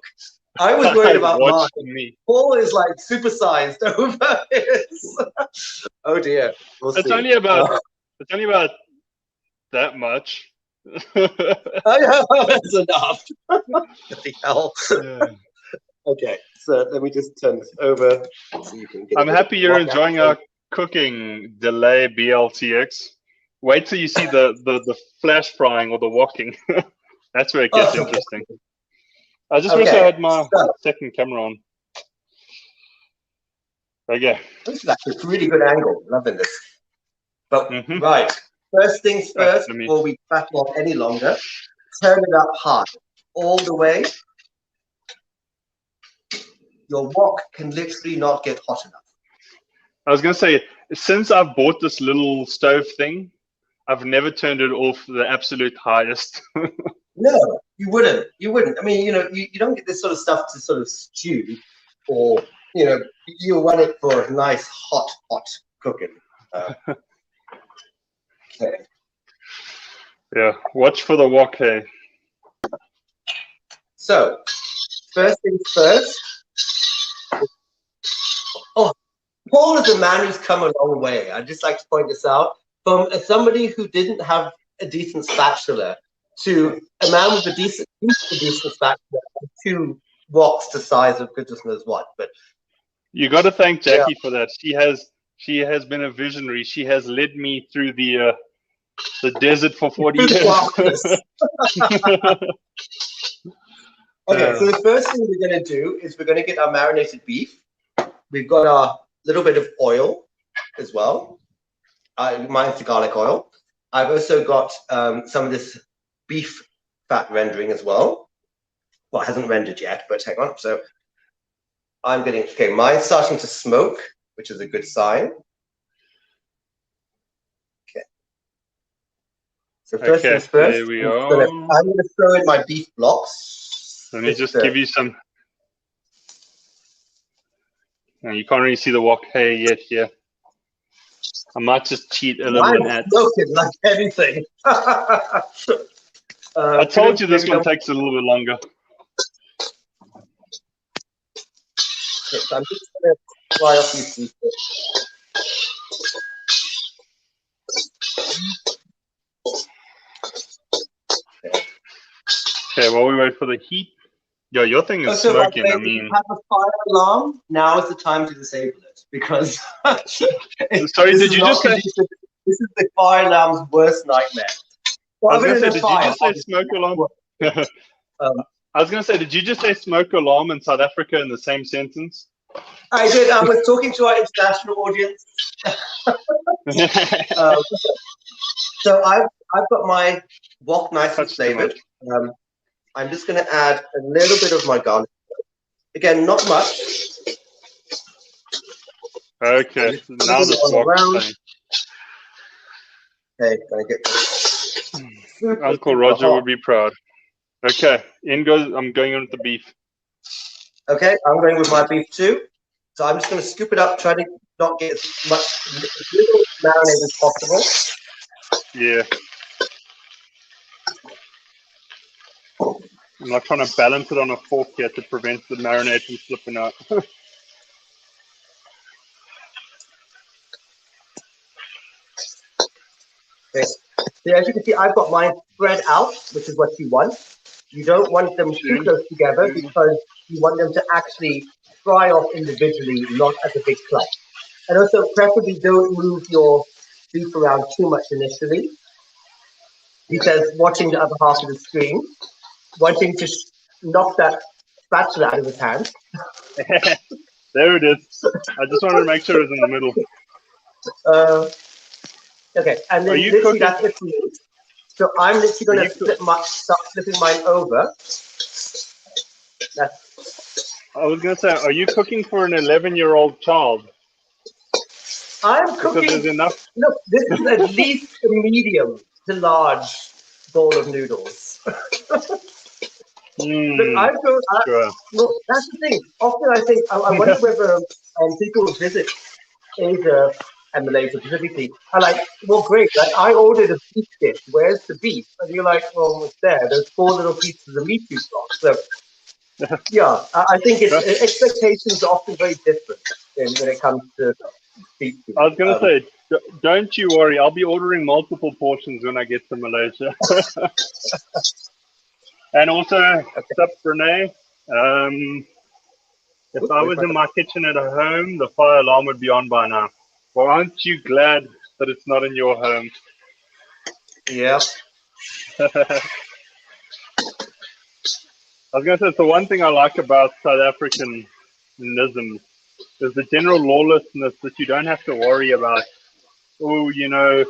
I was worried about mine. Paul is like supersized over his. Oh dear. It's only about that much. That's enough. What the hell? Yeah. Okay, so let me just turn this over so you can get I'm happy you're enjoying our cooking delay BLTX. Wait till you see the flash frying or the walking. That's where it gets interesting. I just wish I had my second camera on. Okay. This is actually a really good angle. Loving this. But right, first things first, before we back off any longer, turn it up high, all the way. Your wok can literally not get hot enough. I was going to say, since I've bought this little stove thing, I've never turned it off the absolute highest. No, you wouldn't. You wouldn't. I mean, you don't get this sort of stuff to sort of stew, or you run it for nice hot cooking. Okay. Yeah, watch for the wok, hey. So, first things first. Oh, Paul is a man who's come a long way. I'd just like to point this out. From somebody who didn't have a decent spatula to a man with a decent spatula and 2 woks the size of goodness knows what. But you got to thank Jackie for that. She has been a visionary. She has led me through the desert for 40 years. Okay, so the first thing we're going to do is we're going to get our marinated beef. We've got our little bit of oil as well. Mine's the garlic oil. I've also got some of this beef fat rendering as well. Well, it hasn't rendered yet, but hang on. So I'm getting, okay, mine's starting to smoke, which is a good sign. Okay. So first things first, there we are. I'm going to throw in my beef blocks. Let me just give you some. No, you can't really see the wok hay yet here. I might just cheat a little and add. Smoking like anything. I told you this one takes a little bit longer. Yes, I'm just going to fry off these pieces. Okay, while we wait for the heat. Yo, your thing is smoking. I mean, if you have a fire alarm, now is the time to disable it because. Sorry, did you just say? This is the fire alarm's worst nightmare. Well, I was going to say, did you just say smoke alarm? I was going to say, did you just say smoke alarm in South Africa in the same sentence? I did. I was talking to our international audience. So I've got my wok nice and flavored. I'm just going to add a little bit of my garlic. Again, not much. Okay, now the wok's okay, gonna get Uncle Roger would be proud. Okay, I'm going on with the beef. Okay, I'm going with my beef too. So I'm just going to scoop it up, try to not get as little marinade as possible. Yeah. I'm not trying to balance it on a fork yet to prevent the marinade from slipping out. Okay. So as you can see, I've got mine spread out, which is what you want. You don't want them too close together because you want them to actually fry off individually, not as a big clump. And also, preferably don't move your beef around too much initially, because watching the other half of the screen, wanting to knock that spatula out of his hand. There it is. I just wanted to make sure it was in the middle. Okay, and then literally that's it for me. So I'm literally going to start flipping mine over. I was going to say, are you cooking for an 11-year-old child? I'm cooking. Because there's enough. Look, this is at least a medium to large bowl of noodles. Sure. Look, that's the thing. Often I think, I wonder whether people who visit Asia and Malaysia specifically are like, well, great, like, I ordered a beef dish. Where's the beef? And you're like, well, it's there. There's 4 little pieces of meat you've got. So, yeah, I think expectations are often very different when it comes to beef. I was going to say, don't you worry. I'll be ordering multiple portions when I get to Malaysia. And also, sup, Renee, if I was in my kitchen at home, the fire alarm would be on by now. Well, aren't you glad that it's not in your home? Yeah. I was going to say, it's the one thing I like about South Africanism is the general lawlessness that you don't have to worry about. Oh, you know,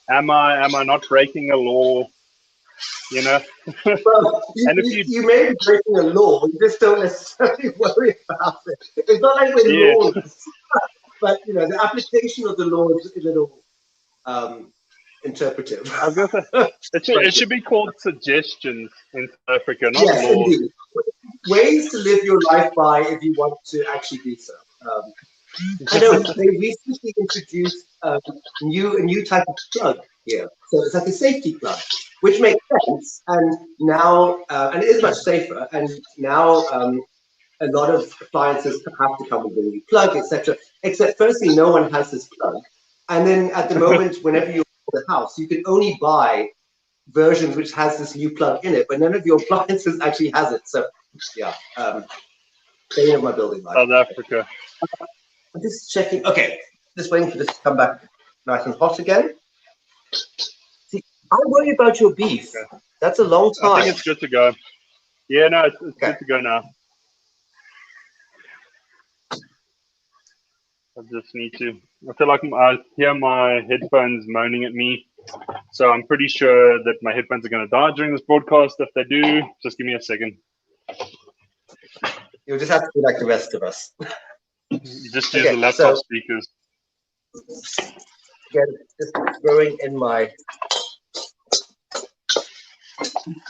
am I not breaking a law? You know? Well, you may be breaking a law, you just don't necessarily worry about it. It's not like we're lawless. but the application of the law is a little interpretive. I was going to say, it should be called suggestions in South Africa, not Yes, laws. indeed. Ways to live your life by if you want to actually do so. I know they recently introduced a new type of plug here. So it's like a safety plug, which makes sense. And now, and it is much safer. And now a lot of appliances have to come with a new plug, etc. Except firstly, no one has this plug. And then at the moment, whenever you build a house, you can only buy versions which has this new plug in it, but none of your appliances actually has it. So yeah, staying in my building life. South Africa. I'm just checking. Okay, just waiting for this to come back nice and hot again. See, I worry about your beef. Okay. That's a long time. I think it's good to go. Yeah, no, it's good to go now. I just need to. I feel like I hear my headphones moaning at me. So I'm pretty sure that my headphones are going to die during this broadcast. If they do, just give me a second. You'll just have to be like the rest of us. You just use the laptop speakers. Again, just throwing in my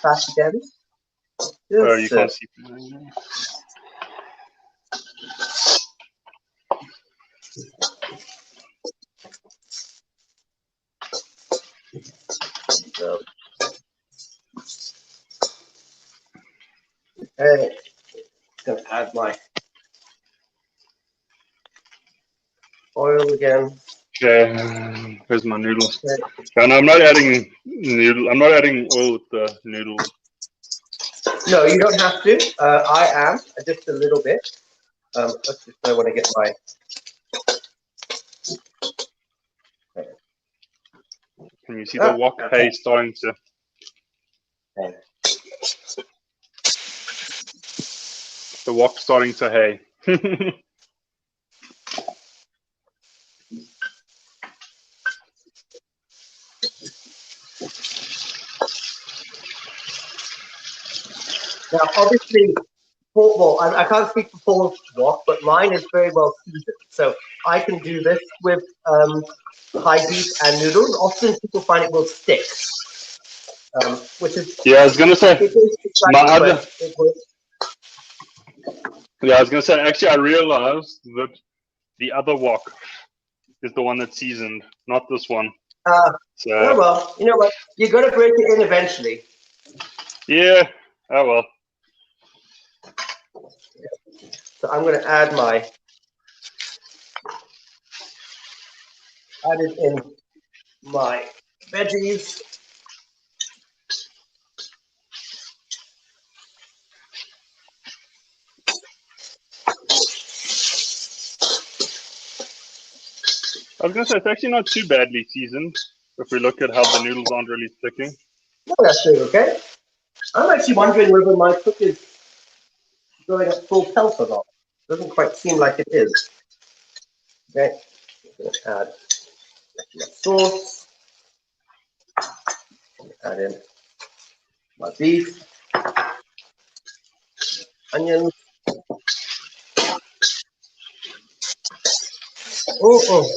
fast again. Oh, you can't see. So, hey, gonna add my oil again. Okay, here's my noodles. And I'm not adding noodle. I'm not adding oil with the noodles. No, you don't have to. I am just a little bit. Let's just. I want to get my. Can you see the wok hay starting to? Okay. The wok starting to hay. Now, obviously, I can't speak for Paul's wok, but mine is very well seasoned. So I can do this with high beef and noodles. Often people find it will stick, which is I was gonna say I was gonna say actually I realized that the other wok is the one that's seasoned, not this one. Oh well, you know what? You're gonna break it in eventually. Yeah. Oh well. So I'm gonna add in my veggies. I was gonna say it's actually not too badly seasoned if we look at how the noodles aren't really sticking. No, that's doing okay. I'm actually wondering whether my cook is going at full pelt or not. Doesn't quite seem like it is. Okay, I'm going to add my sauce. Add in my beef, onions. Oh.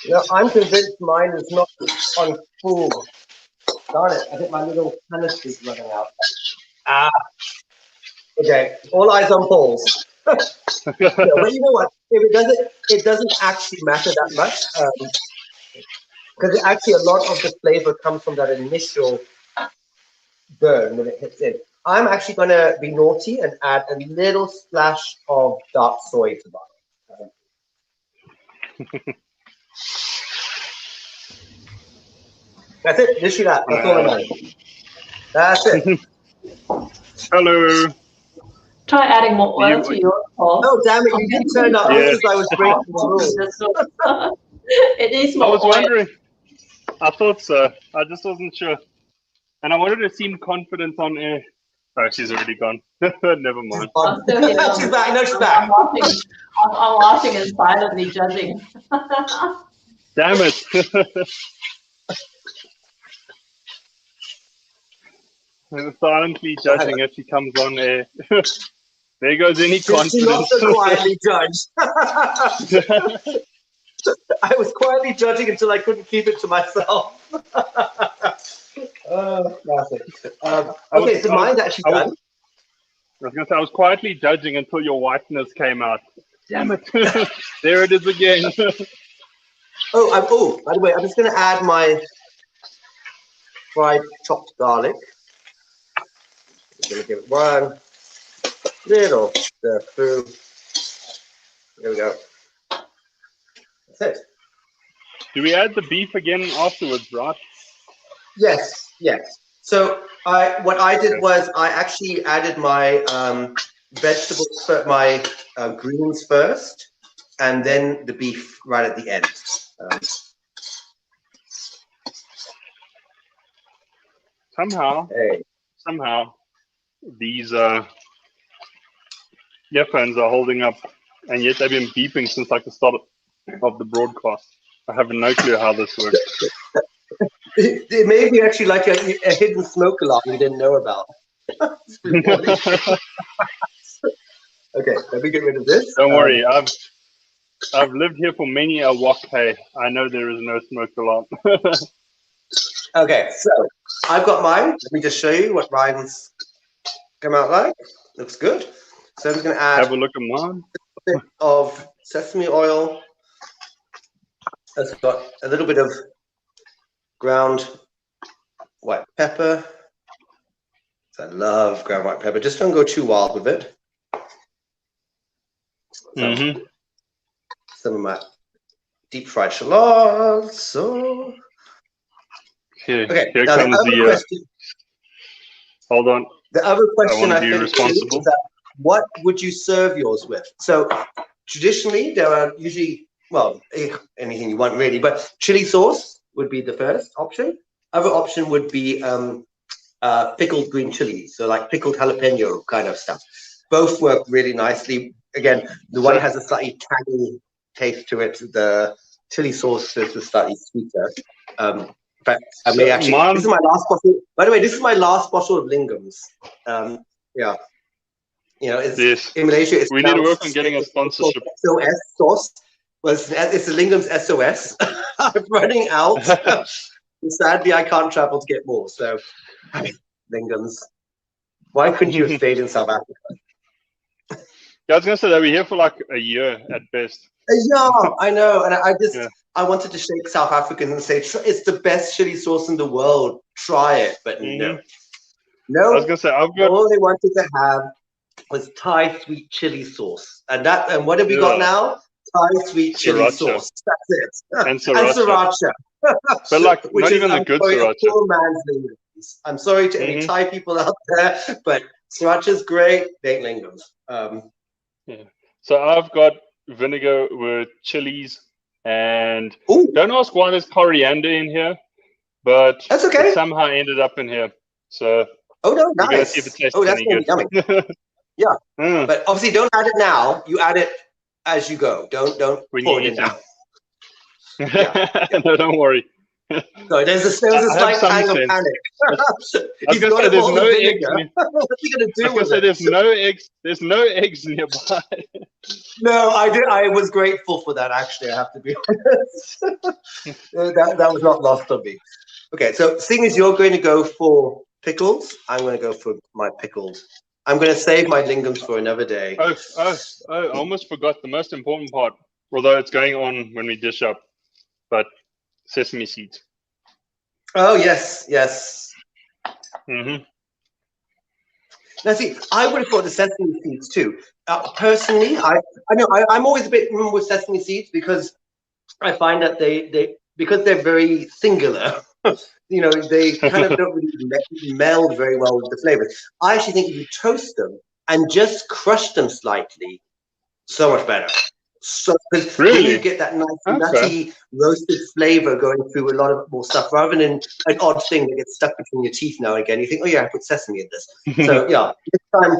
No, I'm convinced mine is not on full. Darn it, I think my little canister is running out. Okay, all eyes on Paul's. But you know what? If it doesn't actually matter that much. Because actually a lot of the flavor comes from that initial burn when it hits in. I'm actually going to be naughty and add a little splash of dark soy to that. That's it. Just that. That's all I know. That's it. Hello. Try adding more oil to your sauce. Oh, damn it. You didn't turn up just as I was breaking the rules. It is more I was oil. wondering. I thought so. I just wasn't sure. And I wanted to seem confident on air. Oh, she's already gone. Never mind. I'm still here. She's back. No, she's back. I'm watching and silently judging. Damn it. Silently judging if she comes on air. There goes any Since you not confidence. so quietly judged. I was quietly judging until I couldn't keep it to myself. Classic. Okay, so mine's actually done. I was going to say, I was quietly judging until your whiteness came out. Damn it. There it is again. Oh, by the way, I'm just going to add my fried chopped garlic. I'm going to give it one little stir through. There we go. That's it. Do we add the beef again afterwards, right? Yes, yes. So what I did was I actually added my vegetables, my greens first, and then the beef right at the end. Somehow, these earphones are holding up, and yet they've been beeping since like the start of the broadcast. I have no clue how this works. It may be actually like a hidden smoke alarm we didn't know about. Okay, let me get rid of this. Don't worry, I've lived here for many a wok. Hey, I know there is no smoke alarm. Okay, so I've got mine. Let me just show you what mine's come out like. Looks good. So I'm just going to add have a look at mine. A bit of sesame oil. It's got a little bit of ground white pepper. I love ground white pepper. Just don't go too wild with it. Some of my deep fried shallots. So here now comes the. Hold on. The other question I be think responsible. is that what would you serve yours with? So traditionally, there are usually, well, anything you want really, but chili sauce would be the first option. Other option would be pickled green chilies, so like pickled jalapeno kind of stuff. Both work really nicely. Again, the one has a slightly tangy taste to it. The chili sauce is slightly sweeter. But I may actually. This is my last bottle. By the way, this is my last bottle of lingams. Yeah, you know, it's in Malaysia. It's we need to work on getting a sponsorship. SOS sauce. Well, it's the lingams SOS. I'm running out. Sadly, I can't travel to get more. So, lingams. Why couldn't you have stayed in South Africa? Yeah, I was gonna say that we're here for like a year at best. Yeah, I know, and I wanted to shake South Africans and say it's the best chili sauce in the world. Try it, but no. I was gonna say all they wanted to have was Thai sweet chili sauce, and what have we got now? Thai sweet chili sauce. That's it. And sriracha. But like not even the good sriracha. Poor man's lingams. I'm sorry to any Thai people out there, but sriracha's great. They ain't lingams. So I've got vinegar with chilies, and don't ask why there's coriander in here, but that's okay. It somehow ended up in here. So no, nice. We're gonna see if it tastes that's any good. Yummy. Yeah, but obviously don't add it now. You add it as you go. Don't pour it in now. No, don't worry. So there's a slight hang of panic. He's got to there's no eggs. What's he gonna do with it? There's no eggs. There's no eggs nearby. No, I was grateful for that. Actually, I have to be honest. that was not lost on me. Okay, so seeing as you're going to go for pickles, I'm going to go for my pickled. I'm going to save my lingams for another day. I almost forgot the most important part. Although it's going on when we dish up, but sesame seeds. Oh yes. Mm-hmm. Now see, I would have thought the sesame seeds too. Personally, I know I'm always a bit with sesame seeds because I find that because they're very singular. You know, they kind of don't really meld very well with the flavors. I actually think if you toast them and just crush them slightly, so much better. So really? You get that nice nutty roasted flavor going through a lot of more stuff rather than an odd thing that gets stuck between your teeth now and again. You think, oh yeah, I put sesame in this. So yeah, this time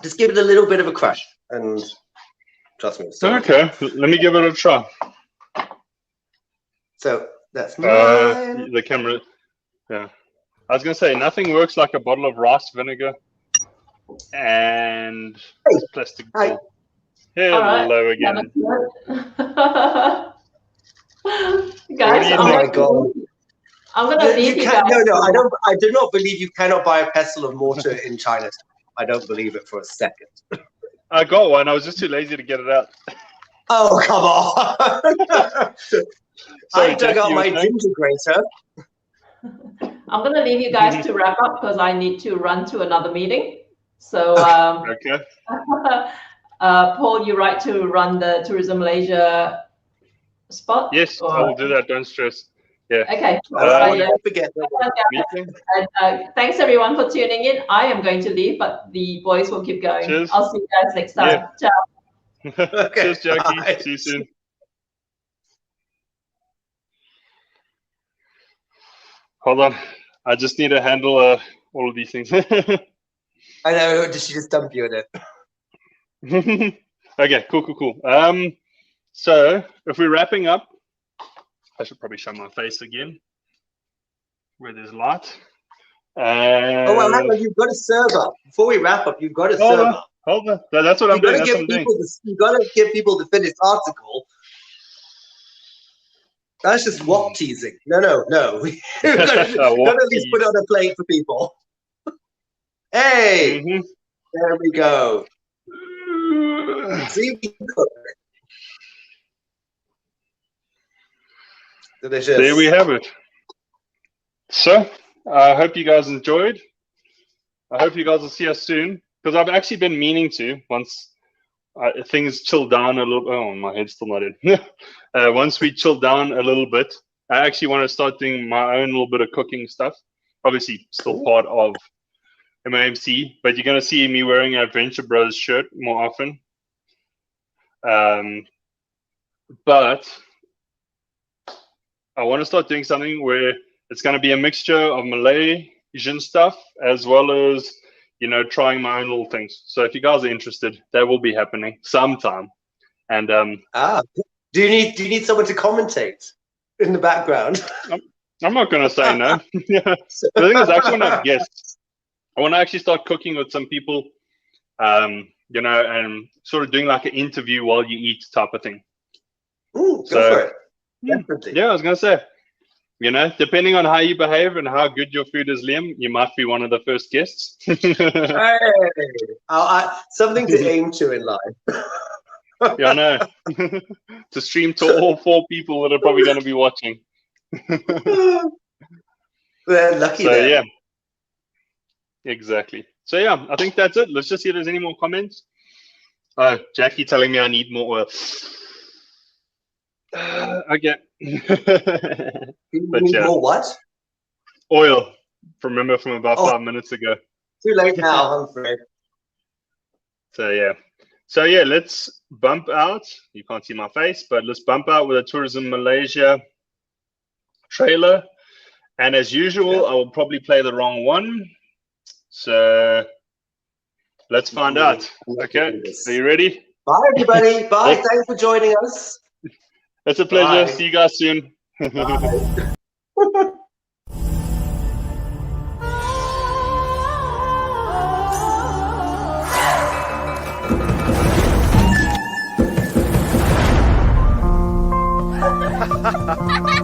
just give it a little bit of a crush and trust me. Okay, let me give it a try. So that's mine. The camera. Yeah, I was gonna say nothing works like a bottle of rice vinegar. And Hey. plastic Hi. ball. Hello again. Guys, you Oh my God. I'm gonna leave you guys. No, I do not believe you cannot buy a pestle of mortar in China. I don't believe it for a second. I got one. I was just too lazy to get it out. Oh, come on. Sorry, I dug Jackie, out you were my saying? ginger grater. I'm gonna leave you guys to wrap up because I need to run to another meeting. So, Okay. Paul, you're right to run the Tourism Malaysia spot? Yes, I will do that. Don't stress. Yeah. Okay. Don't forget. Meeting. Thanks everyone for tuning in. I am going to leave, but the boys will keep going. Cheers. I'll see you guys next time. Yeah. Ciao. Okay, Cheers, Jackie. bye. See you soon. Hold on. I just need to handle all of these things. I know. Did she just dump you in it? Okay, cool. So if we're wrapping up, I should probably show my face again where there's light. Oh, well, hang on. You've got to serve up. Before we wrap up, you've got to serve up. Hold on. That's what I'm doing. That's what I'm doing. You've got to give people the finished article. That's just wok teasing. No. We've got to at least put it on a plate for people. Hey, There we go. See, we can cook. Delicious. There we have it. So I hope you guys enjoyed. I hope you guys will see us soon because I've actually been meaning to once things chill down a little. Oh, my head's still not in. Once we chill down a little bit, I actually want to start doing my own little bit of cooking stuff. Obviously, still part of MOMC, but you're going to see me wearing an Adventure Bros shirt more often. But I want to start doing something where it's going to be a mixture of Malaysian stuff as well as, trying my own little things. So if you guys are interested, that will be happening sometime. And do you need someone to commentate in the background? I'm not going to say no. The thing is, I actually want to have guests. I want to actually start cooking with some people, and sort of doing like an interview while you eat type of thing. Ooh, go for it. Definitely. Yeah, I was going to say, depending on how you behave and how good your food is, Liam, you might be one of the first guests. Hey, something to aim to in life. Yeah, I know. To stream to all 4 people that are probably going to be watching. They're lucky. So, then. yeah. Exactly. So, yeah, I think that's it. Let's just see if there's any more comments. Oh, Jackie telling me I need more oil. Okay. But yeah. More what? Oil. From about 5 minutes ago. Too late now, I'm afraid. So yeah, let's bump out. You can't see my face, but let's bump out with a Tourism Malaysia trailer. And as usual, I will probably play the wrong one. So let's find out. Okay, are you ready? Bye, everybody. Bye. Thanks for joining us. It's a pleasure. Bye. See you guys soon. Bye. Ha ha ha!